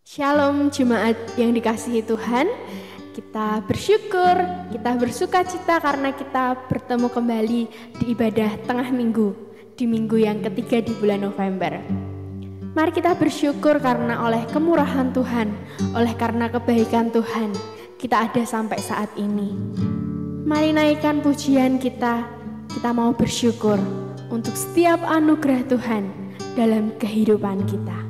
Shalom jemaat yang dikasihi Tuhan. Kita bersyukur, kita bersuka cita karena kita bertemu kembali di ibadah tengah minggu, di minggu yang ketiga di bulan November. Mari kita bersyukur karena oleh kemurahan Tuhan, oleh karena kebaikan Tuhan, kita ada sampai saat ini. Mari naikkan pujian kita mau bersyukur untuk setiap anugerah Tuhan dalam kehidupan kita.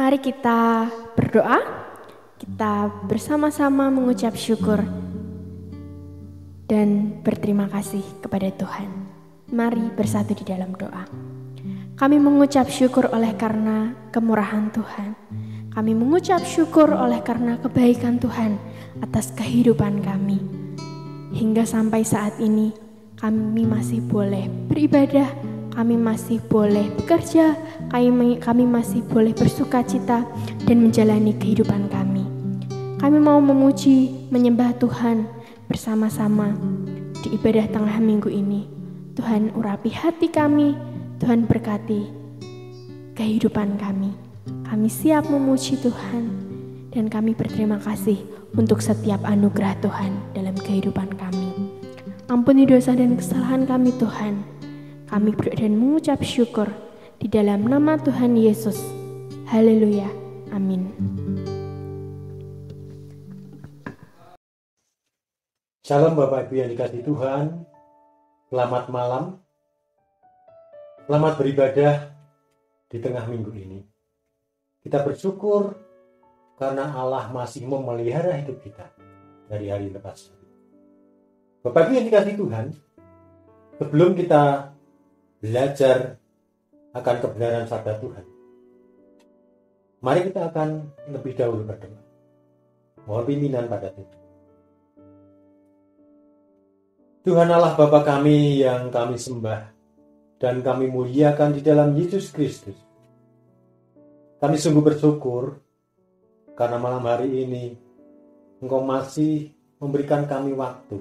Mari kita berdoa, kita bersama-sama mengucap syukur dan berterima kasih kepada Tuhan. Mari bersatu di dalam doa. Kami mengucap syukur oleh karena kemurahan Tuhan. Kami mengucap syukur oleh karena kebaikan Tuhan atas kehidupan kami. Hingga sampai saat ini kami masih boleh beribadah, kami masih boleh bekerja, kami masih boleh bersuka cita dan menjalani kehidupan kami. Kami mau memuji, menyembah Tuhan bersama-sama di ibadah tengah minggu ini. Tuhan urapi hati kami, Tuhan berkati kehidupan kami. Kami siap memuji Tuhan dan kami berterima kasih untuk setiap anugerah Tuhan dalam kehidupan kami. Ampuni dosa dan kesalahan kami Tuhan. Kami berdoa dan mengucap syukur di dalam nama Tuhan Yesus. Haleluya. Amin. Shalom Bapak Ibu yang dikasihi Tuhan. Selamat malam. Selamat beribadah di tengah minggu ini. Kita bersyukur karena Allah masih memelihara hidup kita dari hari lepas hari. Bapak Ibu yang dikasihi Tuhan, sebelum kita belajar akan kebenaran sabda Tuhan, mari kita akan lebih dahulu berdoa. Mohon pimpinan pada Tuhan. Tuhan Allah Bapa kami yang kami sembah dan kami muliakan di dalam Yesus Kristus. Kami sungguh bersyukur karena malam hari ini Engkau masih memberikan kami waktu,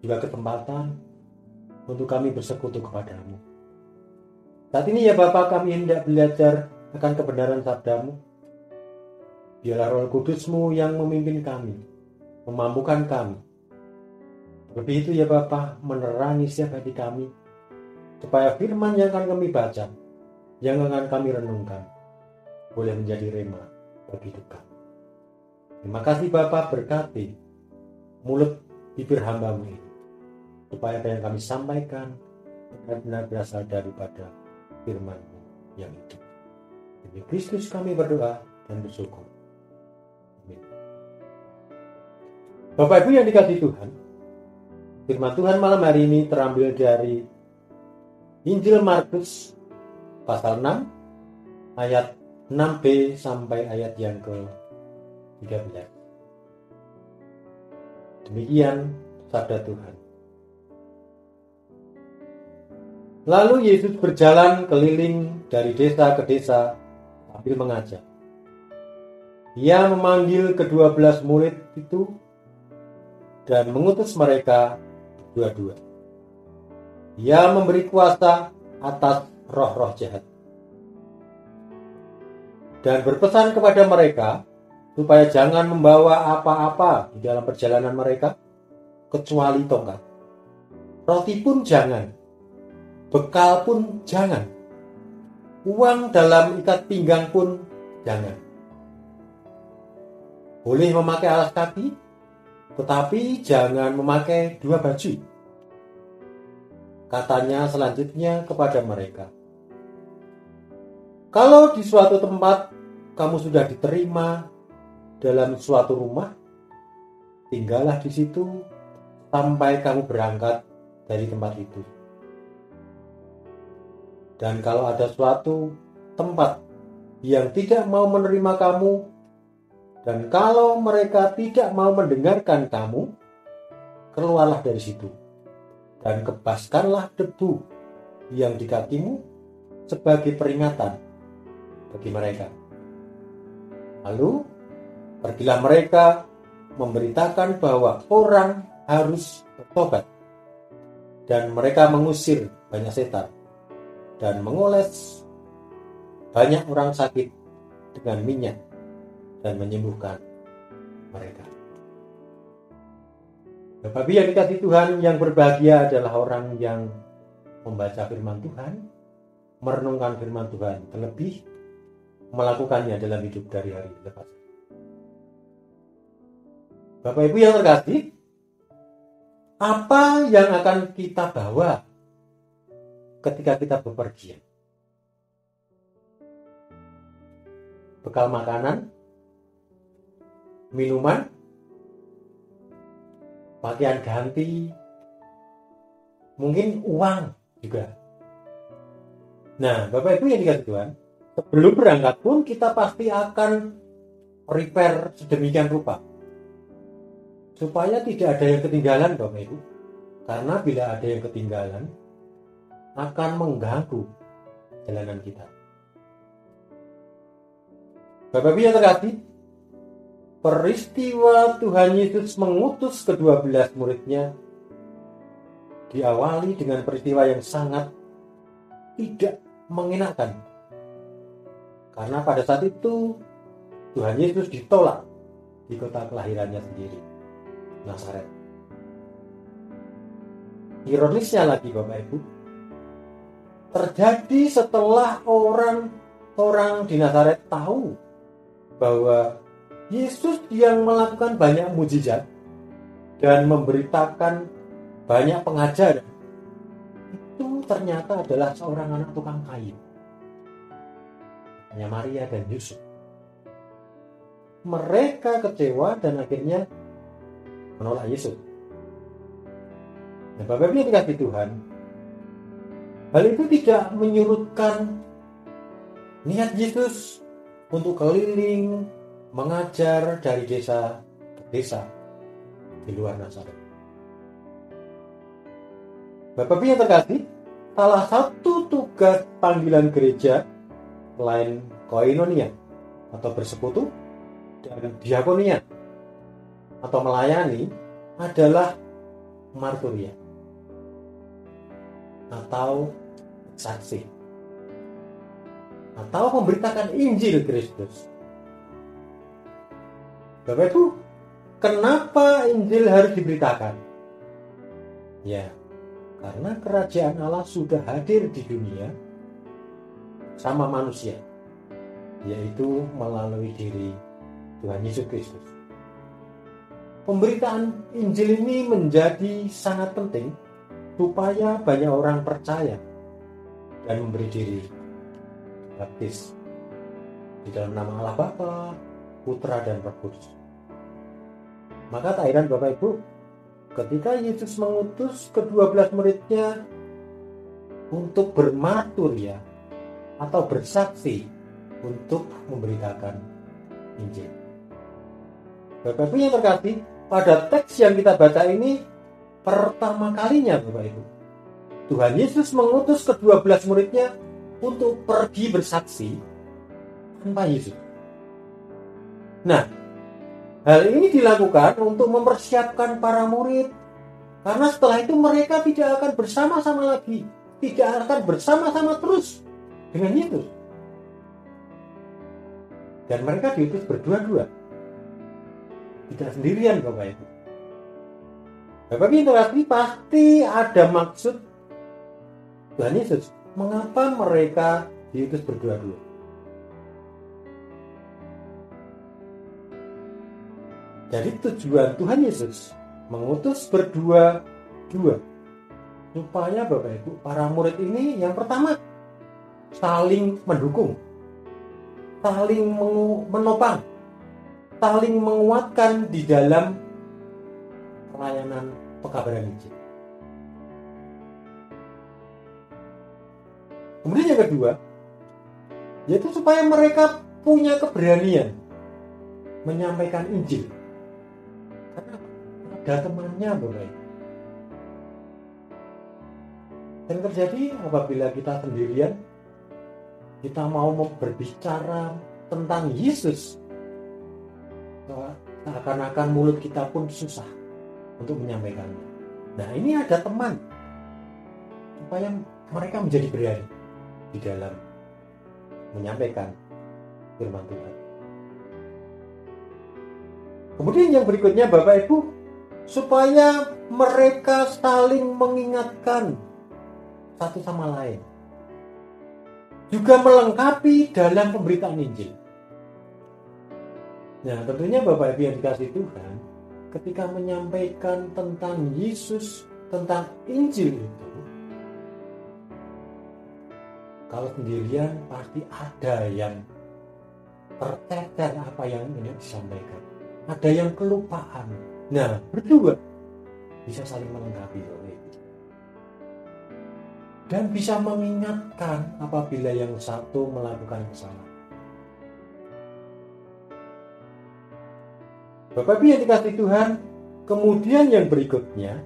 juga kesempatan untuk kami bersekutu kepadamu. Saat ini ya Bapa, kami hendak belajar akan kebenaran sabdamu. Biarlah Roh Kudus-Mu yang memimpin kami, memampukan kami. Lebih itu ya Bapa, menerangi setiap hati kami, supaya firman yang akan kami baca, yang akan kami renungkan, boleh menjadi rema bagi hidup kami. Terima kasih Bapa, berkati mulut bibir hamba-Mu ini, supaya apa yang kami sampaikan benar-benar berasal daripada firman-Mu yang hidup. Demi Kristus kami berdoa dan bersyukur. Amin. Bapak Ibu yang dikasihi Tuhan, firman Tuhan malam hari ini terambil dari Injil Markus pasal 6 ayat 6b sampai ayat yang ke-13. Demikian sabda Tuhan. Lalu Yesus berjalan keliling dari desa ke desa sambil mengajar. Ia memanggil ke-12 murid itu dan mengutus mereka dua-dua. Ia memberi kuasa atas roh-roh jahat dan berpesan kepada mereka supaya jangan membawa apa-apa di dalam perjalanan mereka kecuali tongkat. Roti pun jangan, bekal pun jangan, uang dalam ikat pinggang pun jangan. Boleh memakai alas kaki, tetapi jangan memakai dua baju. Katanya selanjutnya kepada mereka, kalau di suatu tempat kamu sudah diterima dalam suatu rumah, tinggallah di situ sampai kamu berangkat dari tempat itu. Dan kalau ada suatu tempat yang tidak mau menerima kamu, dan kalau mereka tidak mau mendengarkan kamu, keluarlah dari situ dan kebaskanlah debu yang di kakimu sebagai peringatan bagi mereka. Lalu pergilah mereka memberitakan bahwa orang harus bertobat, dan mereka mengusir banyak setan dan mengoles banyak orang sakit dengan minyak dan menyembuhkan mereka. Bapak Ibu yang dikasihi Tuhan, yang berbahagia adalah orang yang membaca firman Tuhan, merenungkan firman Tuhan, terlebih melakukannya dalam hidup dari hari lepas. Bapak Ibu yang terkasih, apa yang akan kita bawa ketika kita bepergian? Bekal makanan, minuman, pakaian ganti, mungkin uang juga. Nah, Bapak Ibu yang dikasihi Tuhan, sebelum berangkat pun kita pasti akan prepare sedemikian rupa supaya tidak ada yang ketinggalan, Bapak Ibu. Karena bila ada yang ketinggalan akan mengganggu perjalanan kita. Bapak Ibu yang terkasih, peristiwa Tuhan Yesus mengutus ke-12 muridnya diawali dengan peristiwa yang sangat tidak mengenakan. Karena pada saat itu Tuhan Yesus ditolak di kota kelahirannya sendiri, Nazaret. Ironisnya lagi Bapak Ibu, terjadi setelah orang di Nazaret tahu bahwa Yesus yang melakukan banyak mukjizat dan memberitakan banyak pengajaran, itu ternyata adalah seorang anak tukang kayu, hanya Maria dan Yusuf. Mereka kecewa dan akhirnya menolak Yesus. Nah, Bapak Ibu yang dikasihi Tuhan, hal itu tidak menyurutkan niat Yesus untuk keliling mengajar dari desa ke desa di luar Nazaret. Bapak Ibu yang terkasih, salah satu tugas panggilan gereja selain koinonia atau bersekutu dan diakonia atau melayani adalah marturia atau saksi atau memberitakan Injil Kristus. Bapak Ibu, kenapa Injil harus diberitakan? Ya, karena kerajaan Allah sudah hadir di dunia sama manusia, yaitu melalui diri Tuhan Yesus Kristus. Pemberitaan Injil ini menjadi sangat penting supaya banyak orang percaya dan memberi diri baptis di dalam nama Allah Bapa, Putra dan Roh Kudus. Maka tak heran Bapak Ibu, ketika Yesus mengutus ke-12 muridnya untuk bermarturia atau bersaksi untuk memberitakan Injil. Bapak Ibu yang terkasih, pada teks yang kita baca ini pertama kalinya Bapak Ibu, Tuhan Yesus mengutus ke-12 muridnya untuk pergi bersaksi tanpa Yesus. Nah, hal ini dilakukan untuk mempersiapkan para murid, karena setelah itu mereka tidak akan bersama-sama lagi, tidak akan bersama-sama terus dengan Yesus. Dan mereka diutus berdua-dua, tidak sendirian Bapak Ibu. Bapak Ibu yang pasti ada maksud Tuhan Yesus. Mengapa mereka diutus berdua-dua? Jadi tujuan Tuhan Yesus mengutus berdua-dua supaya Bapak Ibu, para murid ini yang pertama saling mendukung, saling menopang, saling menguatkan di dalam pelayanan pekabaran Injil. Kemudian yang kedua, yaitu supaya mereka punya keberanian menyampaikan Injil. Karena ada temannya Bapak. Dan terjadi apabila kita sendirian, kita mau berbicara tentang Yesus, seakan-akan mulut kita pun susah untuk menyampaikannya. Nah, ini ada teman supaya mereka menjadi berani di dalam menyampaikan firman Tuhan. Kemudian yang berikutnya Bapak Ibu, supaya mereka saling mengingatkan satu sama lain, juga melengkapi dalam pemberitaan Injil. Nah, tentunya Bapak Ibu yang dikasihi Tuhan, ketika menyampaikan tentang Yesus, tentang Injil itu, kalau sendirian pasti ada yang tercecer apa yang ingin disampaikan, ada yang kelupaan. Nah, berdua bisa saling melengkapi dan bisa mengingatkan apabila yang satu melakukan kesalahan. Bapak Ibu yang dikasihi Tuhan, kemudian yang berikutnya,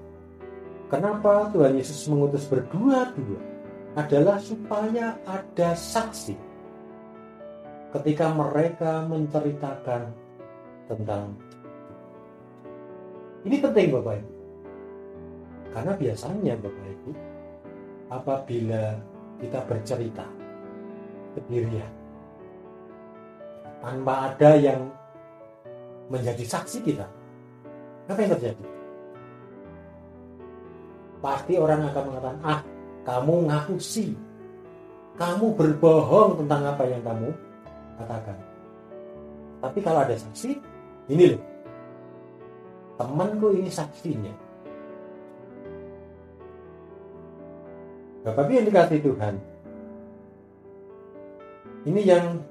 kenapa Tuhan Yesus mengutus berdua-dua adalah supaya ada saksi ketika mereka menceritakan tentang ini. Penting Bapak Ibu, karena biasanya Bapak Ibu, apabila kita bercerita sendirian tanpa ada yang menjadi saksi kita, apa yang terjadi? Pasti orang akan mengatakan, kamu ngaku sih, kamu berbohong tentang apa yang kamu katakan. Tapi kalau ada saksi, ini loh, Temanku ini saksinya. Bapak yang dikasihi Tuhan, ini yang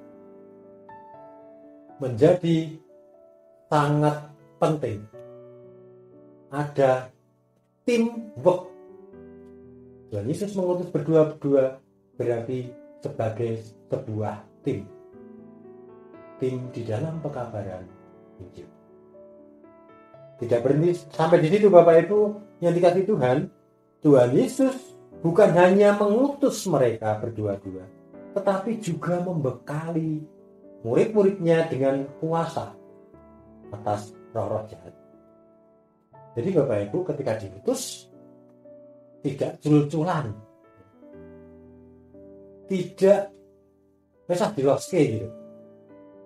menjadi sangat penting. Ada teamwork. Tuhan Yesus mengutus berdua-berdua berarti sebagai sebuah tim. Tim di dalam pekabaran Injil. Tidak berhenti sampai di situ Bapak Ibu yang dikasihi Tuhan. Tuhan Yesus bukan hanya mengutus mereka berdua-dua, tetapi juga membekali murid-muridnya dengan kuasa atas roh-roh jahat. Jadi Bapak Ibu ketika diutus tidak cul-culan, tidak mesah diloske gitu,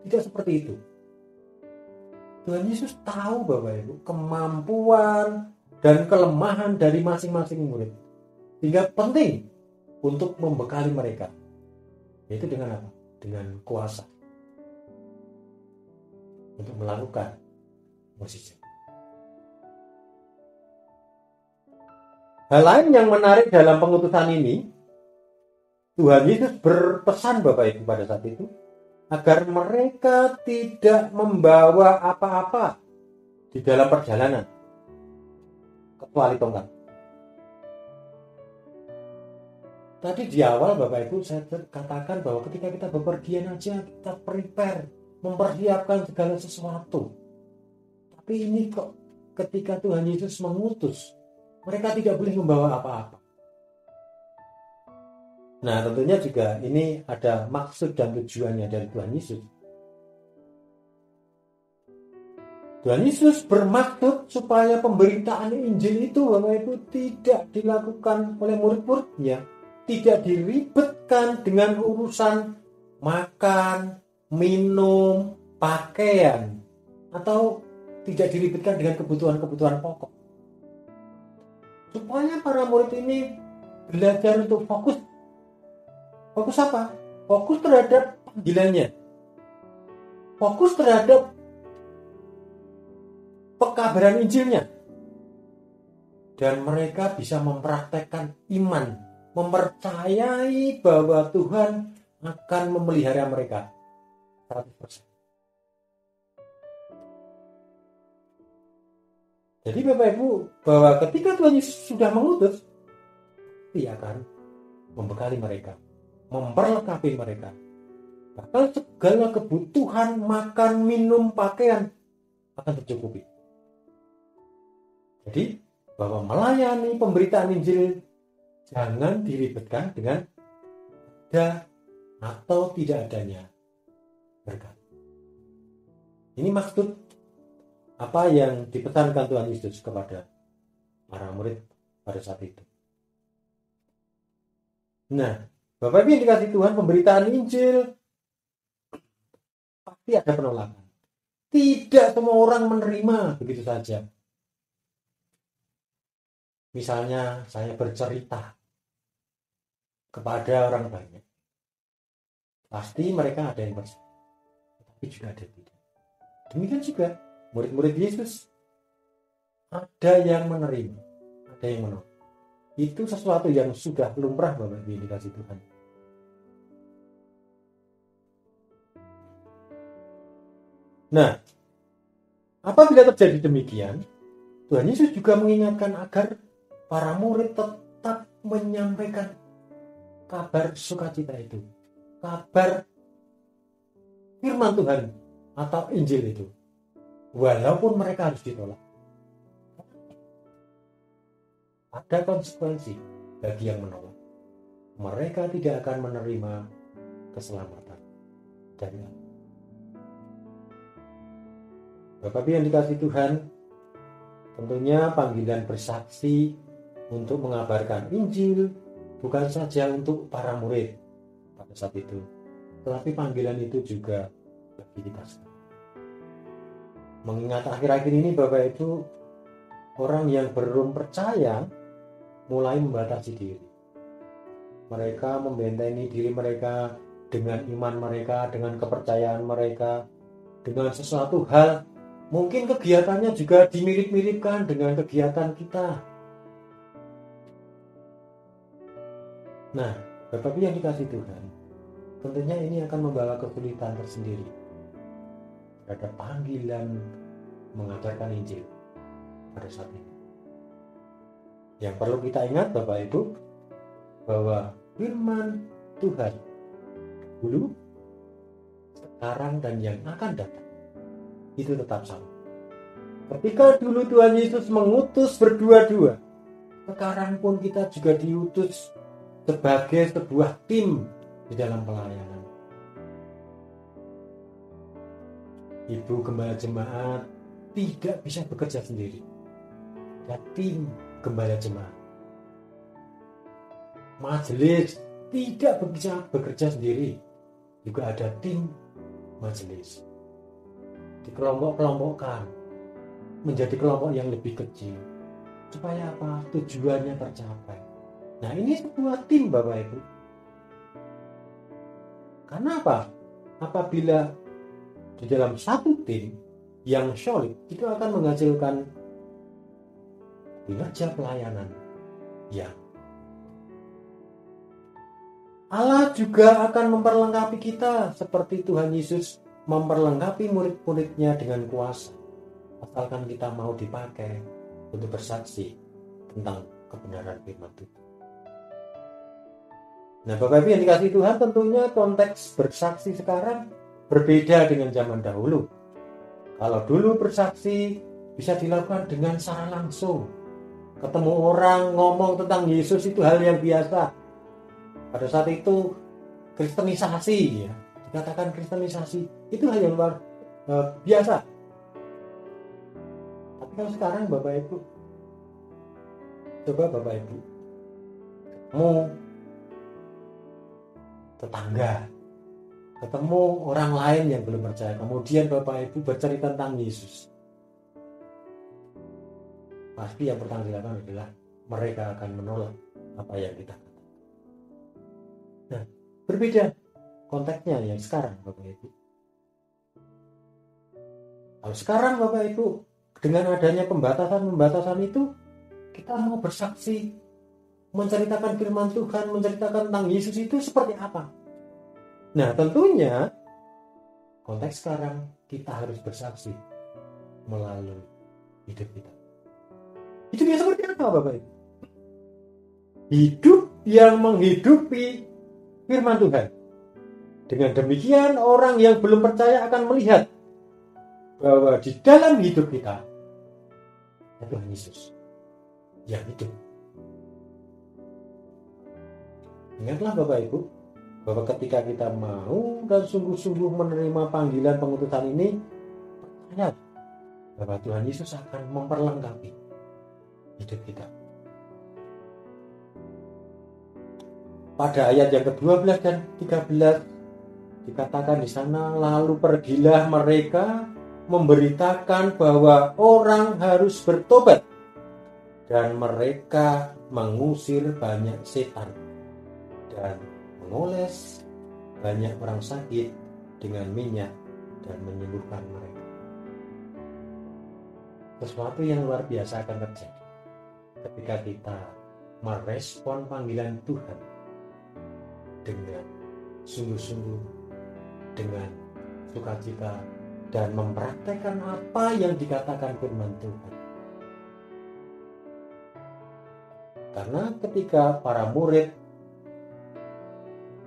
tidak seperti itu. Tuhan Yesus tahu Bapak Ibu kemampuan dan kelemahan dari masing-masing murid, sehingga penting untuk membekali mereka, yaitu dengan apa? Dengan kuasa untuk melakukan mukjizat. Hal lain yang menarik dalam pengutusan ini, Tuhan Yesus berpesan Bapak Ibu pada saat itu agar mereka tidak membawa apa-apa di dalam perjalanan kecuali tongkat. Tadi di awal Bapak Ibu saya katakan bahwa ketika kita bepergian aja kita prepare, mempersiapkan segala sesuatu. Tapi ini kok ketika Tuhan Yesus mengutus, mereka tidak boleh membawa apa-apa. Nah tentunya juga ini ada maksud dan tujuannya dari Tuhan Yesus. Tuhan Yesus bermaksud supaya pemberitaan Injil itu Bapak Ibu tidak dilakukan oleh murid-muridnya, tidak diribetkan dengan urusan makan, minum, pakaian, atau tidak diribetkan dengan kebutuhan-kebutuhan pokok. Supaya para murid ini belajar untuk fokus. Fokus apa? Fokus terhadap panggilannya. Fokus terhadap pekabaran Injilnya. Dan mereka bisa mempraktekkan iman, mempercayai bahwa Tuhan akan memelihara mereka 100%. Jadi Bapak Ibu, bahwa ketika Tuhan Yesus sudah mengutus, Dia akan membekali mereka, memperlengkapi mereka. Bahkan segala kebutuhan makan, minum, pakaian akan tercukupi. Jadi bahwa melayani pemberitaan Injil jangan diribetkan dengan ada atau tidak adanya berkat. Ini maksud apa yang dipesankan Tuhan Yesus kepada para murid pada saat itu. Nah, Bapak Ibu yang dikasihi Tuhan, pemberitaan Injil pasti ada penolakan. Tidak semua orang menerima begitu saja. Misalnya saya bercerita kepada orang banyak, pasti mereka ada yang percaya, tapi juga ada yang tidak. Demikian juga murid-murid Yesus, ada yang menerima, ada yang menolak. Itu sesuatu yang sudah lumrah Bapak Ibu yang dikasihi Tuhan. Nah, apabila terjadi demikian, Tuhan Yesus juga mengingatkan agar para murid tetap menyampaikan kabar sukacita itu, kabar firman Tuhan atau Injil itu, walaupun mereka harus ditolak. Ada konsekuensi bagi yang menolak. Mereka tidak akan menerima keselamatan dari Allah. Bapak Ibu yang dikasihi Tuhan, tentunya panggilan bersaksi untuk mengabarkan Injil bukan saja untuk para murid pada saat itu, tetapi panggilan itu juga bagi kita semua. Mengingat akhir-akhir ini Bapak Ibu, orang yang belum percaya mulai membatasi diri. Mereka membentengi diri mereka dengan iman mereka, dengan kepercayaan mereka, dengan sesuatu hal Mungkin kegiatannya juga dimirip-miripkan dengan kegiatan kita. Nah, Bapak Ibu yang dikasihi Tuhan, tentunya ini akan membawa kesulitan tersendiri terhadap panggilan mengajarkan Injil pada saat ini. Yang perlu kita ingat Bapak Ibu, bahwa firman Tuhan dulu, sekarang, dan yang akan datang itu tetap sama. Ketika dulu Tuhan Yesus mengutus berdua-dua, sekarang pun kita juga diutus sebagai sebuah tim di dalam pelayanan. Ibu gembala jemaat tidak bisa bekerja sendiri. Ada tim gembala jemaat. Majelis tidak bisa bekerja sendiri. Juga ada tim majelis. Dikelompok-kelompokkan menjadi kelompok yang lebih kecil. Supaya apa? Tujuannya tercapai. Nah, ini sebuah tim Bapak Ibu. Karena apa? Apabila di dalam satu tim yang solid, itu akan menghasilkan kinerja pelayanan yang Allah juga akan memperlengkapi kita seperti Tuhan Yesus memperlengkapi murid-muridnya dengan kuasa, asalkan kita mau dipakai untuk bersaksi tentang kebenaran firman Tuhan. Nah, Bapak Ibu yang dikasihi Tuhan, tentunya konteks bersaksi sekarang berbeda dengan zaman dahulu. Kalau dulu bersaksi bisa dilakukan dengan secara langsung. Ketemu orang ngomong tentang Yesus itu hal yang biasa. Pada saat itu kristenisasi, ya, dikatakan kristenisasi itu hal yang luar biasa. Tapi kalau sekarang Bapak Ibu, coba Bapak Ibu ketemu tetangga, ketemu orang lain yang belum percaya, kemudian Bapak Ibu bercerita tentang Yesus, pasti yang pertama dilakukan adalah mereka akan menolak apa yang kita katakan. Nah, berbeda konteksnya yang sekarang Bapak Ibu. Kalau sekarang Bapak Ibu, dengan adanya pembatasan itu, kita mau bersaksi, menceritakan firman Tuhan, menceritakan tentang Yesus itu seperti apa? Nah, tentunya konteks sekarang kita harus bersaksi melalui hidup kita. Hidupnya seperti apa Bapak Ibu? Hidup yang menghidupi firman Tuhan. Dengan demikian orang yang belum percaya akan melihat bahwa di dalam hidup kita Tuhan Yesus yang hidup. Ingatlah Bapak Ibu, bahwa ketika kita mau dan sungguh-sungguh menerima panggilan pengutusan ini, percaya bahwa Tuhan Yesus akan memperlengkapi hidup kita. Pada ayat yang ke-12 dan 13 dikatakan di sana, lalu pergilah mereka memberitakan bahwa orang harus bertobat, dan mereka mengusir banyak setan dan mengoles banyak orang sakit dengan minyak dan menyembuhkan mereka. Sesuatu yang luar biasa akan terjadi ketika kita merespon panggilan Tuhan dengan sungguh-sungguh, dengan sukacita, dan mempraktekkan apa yang dikatakan firman Tuhan. Karena ketika para murid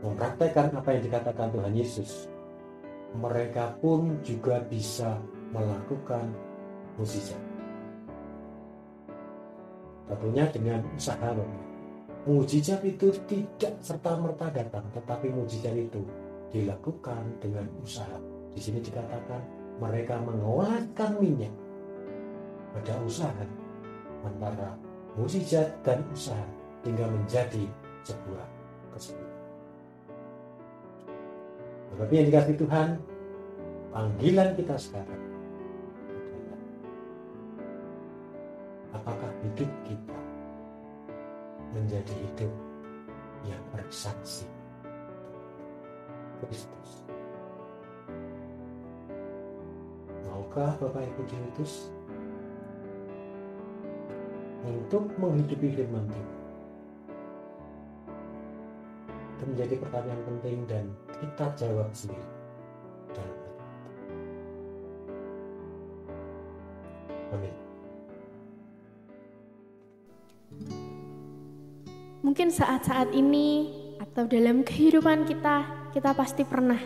mempraktekkan apa yang dikatakan Tuhan Yesus, mereka pun juga bisa melakukan mukjizat. Tentunya dengan usaha. Mukjizat itu tidak serta-merta datang, tetapi mukjizat itu dilakukan dengan usaha. Di sini dikatakan mereka mengoleskan minyak. Ada usaha antara mukjizat dan usaha hingga menjadi sebuah kesempurnaan. Tetapi yang dikasihi Tuhan, panggilan kita sekarang adalah apakah hidup kita menjadi hidup yang bersaksi Kristus Maukah Bapak Ibu diutus untuk menghidupi firman Tuhan? Itu menjadi pertanyaan penting dan kita jawab sendiri dalam hati. Amin. Mungkin saat-saat ini atau dalam kehidupan kita pasti pernah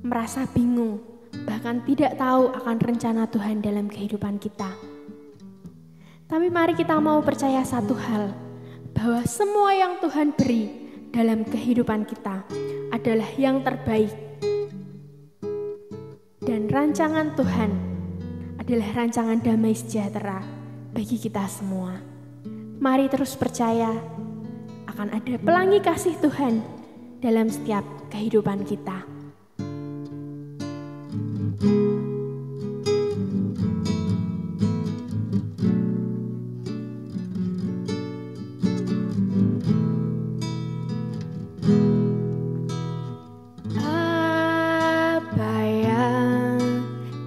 merasa bingung, bahkan tidak tahu akan rencana Tuhan dalam kehidupan kita. Tapi mari kita mau percaya satu hal, bahwa semua yang Tuhan beri dalam kehidupan kita adalah yang terbaik. Dan rancangan Tuhan adalah rancangan damai sejahtera bagi kita semua. Mari terus percaya akan ada pelangi kasih Tuhan dalam setiap kehidupan kita. Apa yang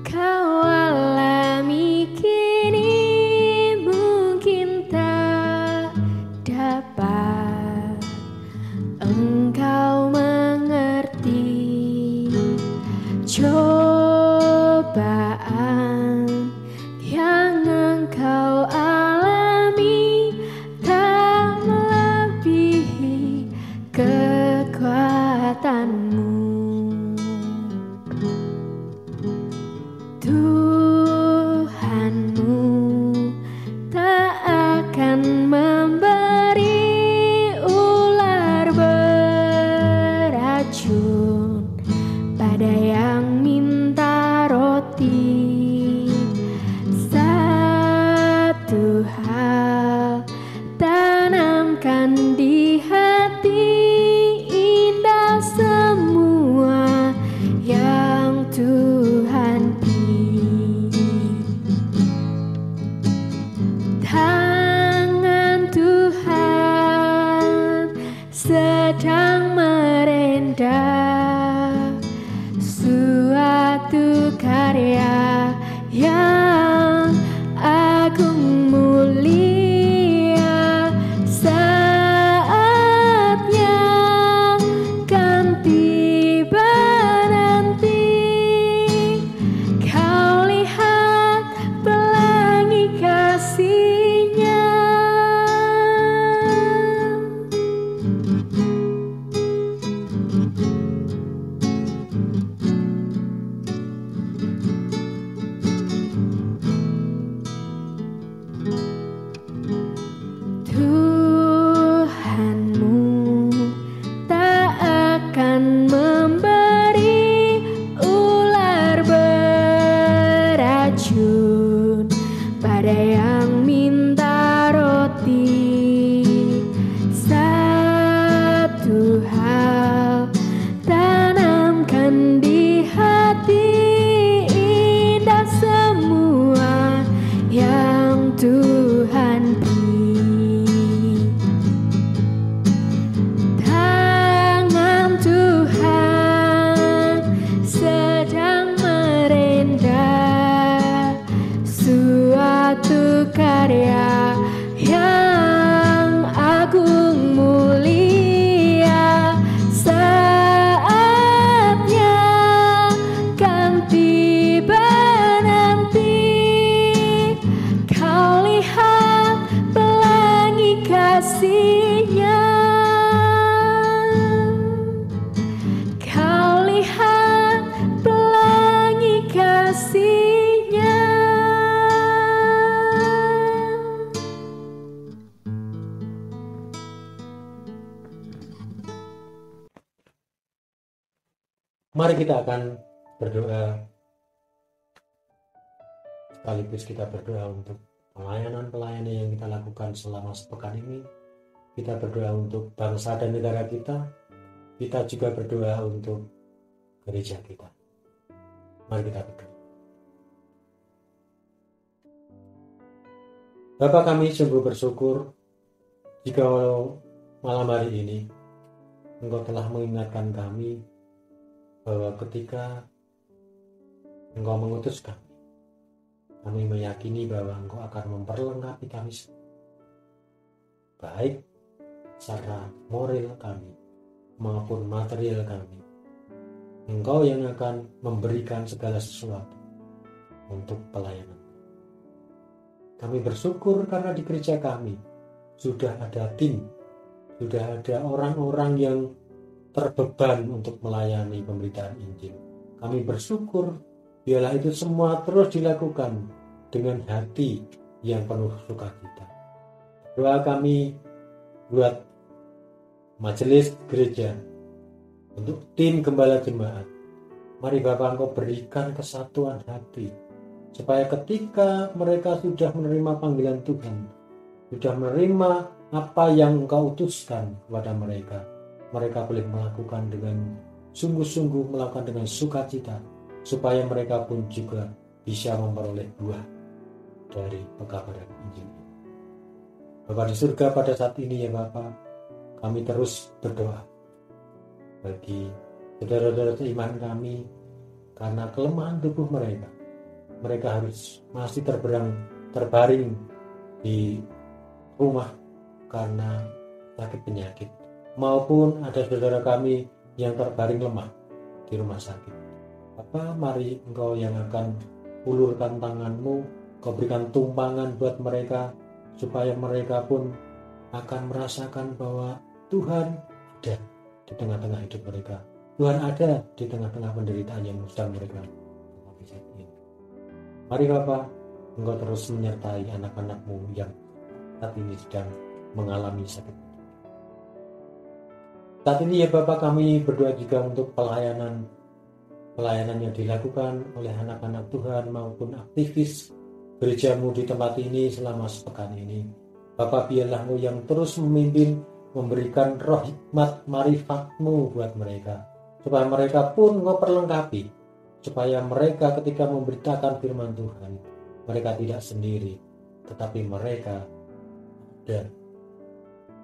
kau alami kini mungkin tak dapat engkau mengerti. Cobaan yang engkau alami tak melebihi kekuatanmu. Tuhanmu tak akan memberi ular beracun pada yang minta roti. Satu hal tanamkan di hati, indah semua yang Tuhan beri. Tangan Tuhan sedang merendah suatu karya yang agung mulia. Saatnya kan tiba nanti, kau lihat pelangi kasih-Nya. Tuhanmu tak akan memberi ular beracun pada yang minta roti. Satu hal tanamkan di hati, indah semua yang Tuhan beri. Tangan Tuhan sedang merendah suatu karya yang agung mulia. Saatnya kan tiba nanti, kau lihat pelangi kasih-Nya. Kau lihat pelangi kasih-Nya. Mari kita akan berdoa, sekaligus kita berdoa untuk pelayanan-pelayanan yang kita lakukan selama sepekan ini. Kita berdoa untuk bangsa dan negara kita. Kita juga berdoa untuk gereja kita. Mari kita berdoa. Bapa, kami sungguh bersyukur jika malam hari ini Engkau telah mengingatkan kami bahwa ketika Engkau mengutus kami. Kami meyakini bahwa Engkau akan memperlengkapi kami semua, baik secara moral kami maupun material kami. Engkau yang akan memberikan segala sesuatu untuk pelayanan. Kami bersyukur karena di gereja kami sudah ada tim, sudah ada orang-orang yang terbeban untuk melayani pemberitaan Injil. Kami bersyukur biarlah itu semua terus dilakukan dengan hati yang penuh sukacita. Doa kami buat majelis gereja, untuk tim gembala jemaat. Mari Bapa, Engkau berikan kesatuan hati, supaya ketika mereka sudah menerima panggilan Tuhan, sudah menerima apa yang Engkau utuskan kepada mereka, mereka boleh melakukan dengan sungguh-sungguh, melakukan dengan sukacita, supaya mereka pun juga bisa memperoleh buah dari pekabaran Injil. Bapa di surga, pada saat ini ya Bapa, kami terus berdoa bagi saudara-saudara seiman kami, karena kelemahan tubuh mereka. Mereka harus masih terbaring di rumah karena sakit penyakit, maupun ada saudara kami yang terbaring lemah di rumah sakit. Bapa, mari Engkau yang akan ulurkan tangan-Mu, Kau berikan tumpangan buat mereka, supaya mereka pun akan merasakan bahwa Tuhan ada di tengah-tengah hidup mereka. Tuhan ada di tengah-tengah penderitaan yang sedang mereka alami saat ini. Mari Bapa, Engkau terus menyertai anak-anak-Mu yang saat ini sedang mengalami sakit. Saat ini ya Bapa, kami berdoa juga untuk pelayanan yang dilakukan oleh anak-anak Tuhan maupun aktivis gereja-Mu di tempat ini selama sepekan ini. Bapa, biarlah Engkau yang terus memimpin, memberikan roh hikmat marifat-Mu buat mereka, supaya mereka pun Engkau perlengkapi, supaya mereka ketika memberitakan firman Tuhan, mereka tidak sendiri, tetapi mereka dan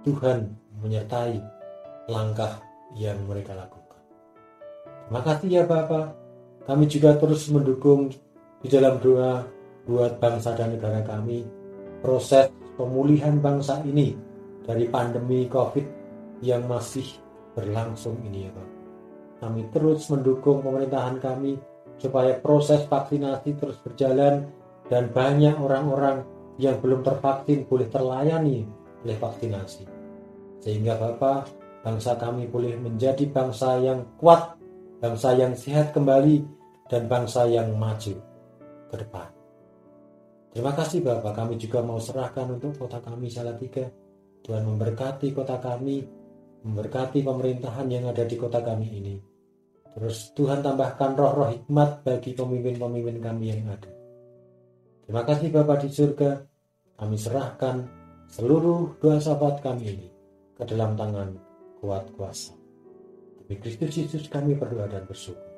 Tuhan menyertai langkah yang mereka lakukan. Terima kasih ya Bapa. Kami juga terus mendukung di dalam doa buat bangsa dan negara kami, proses pemulihan bangsa ini dari pandemi COVID yang masih berlangsung ini ya Pak. Kami terus mendukung pemerintahan kami supaya proses vaksinasi terus berjalan dan banyak orang-orang yang belum tervaksin boleh terlayani oleh vaksinasi. Sehingga Bapak, bangsa kami boleh menjadi bangsa yang kuat, bangsa yang sehat kembali, dan bangsa yang maju ke depan. Terima kasih Bapak, kami juga mau serahkan untuk kota kami Salatiga. Tuhan memberkati kota kami, memberkati pemerintahan yang ada di kota kami ini. Terus Tuhan tambahkan roh-roh hikmat bagi pemimpin-pemimpin kami yang ada. Terima kasih Bapak di surga, kami serahkan seluruh doa sahabat kami ini ke dalam tangan kuat kuasa. Demi Kristus Yesus kami berdoa dan bersyukur.